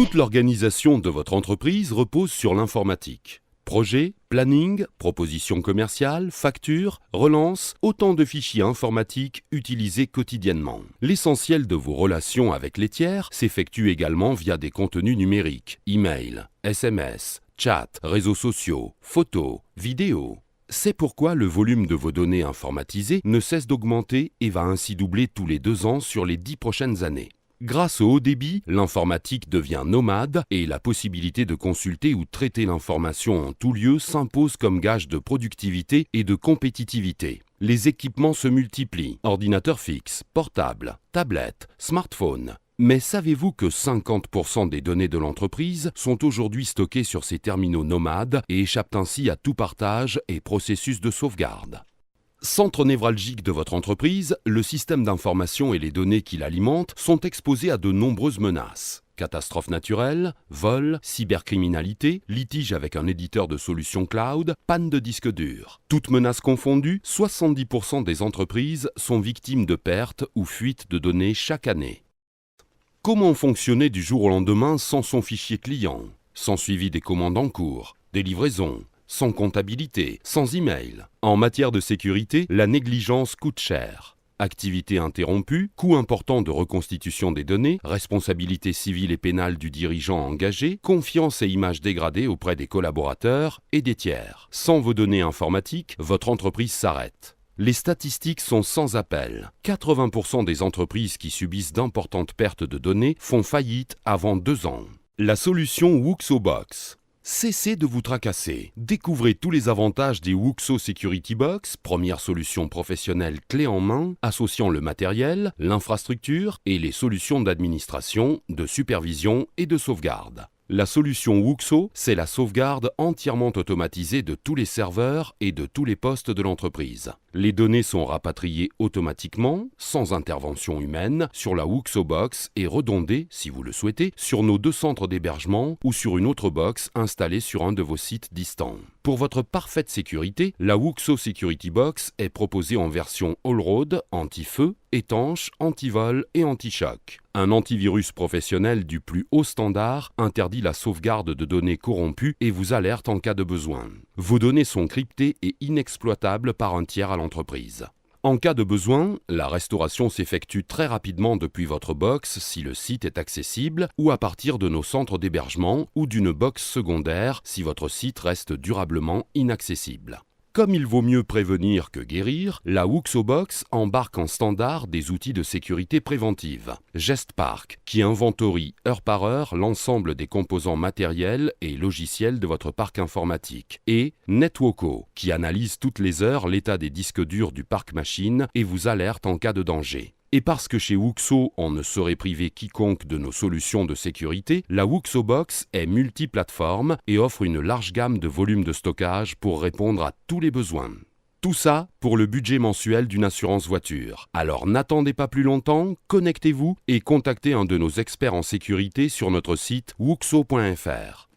Toute l'organisation de votre entreprise repose sur l'informatique. Projet, planning, proposition commerciale, facture, relance, autant de fichiers informatiques utilisés quotidiennement. L'essentiel de vos relations avec les tiers s'effectue également via des contenus numériques, email, SMS, chat, réseaux sociaux, photos, vidéos. C'est pourquoi le volume de vos données informatisées ne cesse d'augmenter et va ainsi doubler tous les 2 ans sur les 10 prochaines années. Grâce au haut débit, l'informatique devient nomade et la possibilité de consulter ou traiter l'information en tout lieu s'impose comme gage de productivité et de compétitivité. Les équipements se multiplient, ordinateurs fixes, portables, tablettes, smartphones. Mais savez-vous que 50% des données de l'entreprise sont aujourd'hui stockées sur ces terminaux nomades et échappent ainsi à tout partage et processus de sauvegarde? Centre névralgique de votre entreprise, le système d'information et les données qui l'alimentent sont exposés à de nombreuses menaces. Catastrophes naturelles, vols, cybercriminalité, litiges avec un éditeur de solutions cloud, panne de disques durs. Toutes menaces confondues, 70% des entreprises sont victimes de pertes ou fuites de données chaque année. Comment fonctionner du jour au lendemain sans son fichier client, sans suivi des commandes en cours, des livraisons, sans comptabilité, sans email? En matière de sécurité, la négligence coûte cher. Activité interrompue, coût important de reconstitution des données, responsabilité civile et pénale du dirigeant engagé, confiance et image dégradée auprès des collaborateurs et des tiers. Sans vos données informatiques, votre entreprise s'arrête. Les statistiques sont sans appel. 80% des entreprises qui subissent d'importantes pertes de données font faillite avant 2 ans. La solution WuxoBox. Cessez de vous tracasser. Découvrez tous les avantages des Wuxo Security Box, première solution professionnelle clé en main, associant le matériel, l'infrastructure et les solutions d'administration, de supervision et de sauvegarde. La solution Wuxo, c'est la sauvegarde entièrement automatisée de tous les serveurs et de tous les postes de l'entreprise. Les données sont rapatriées automatiquement, sans intervention humaine, sur la Wuxo Box et redondées, si vous le souhaitez, sur nos 2 centres d'hébergement ou sur une autre box installée sur un de vos sites distants. Pour votre parfaite sécurité, la Wuxo Security Box est proposée en version all-road, anti-feu, étanche, anti-vol et anti-choc. Un antivirus professionnel du plus haut standard interdit la sauvegarde de données corrompues et vous alerte en cas de besoin. Vos données sont cryptées et inexploitables par un tiers à l'entreprise. En cas de besoin, la restauration s'effectue très rapidement depuis votre box si le site est accessible ou à partir de nos centres d'hébergement ou d'une box secondaire si votre site reste durablement inaccessible. Comme il vaut mieux prévenir que guérir, la WuxoBox embarque en standard des outils de sécurité préventive. GestPark, qui inventorie heure par heure l'ensemble des composants matériels et logiciels de votre parc informatique. Et NetWoko, qui analyse toutes les heures l'état des disques durs du parc machine et vous alerte en cas de danger. Et parce que chez Wuxo, on ne saurait priver quiconque de nos solutions de sécurité, la WuxoBox est multiplateforme et offre une large gamme de volumes de stockage pour répondre à tous les besoins. Tout ça pour le budget mensuel d'une assurance voiture. Alors n'attendez pas plus longtemps, connectez-vous et contactez un de nos experts en sécurité sur notre site wuxo.fr.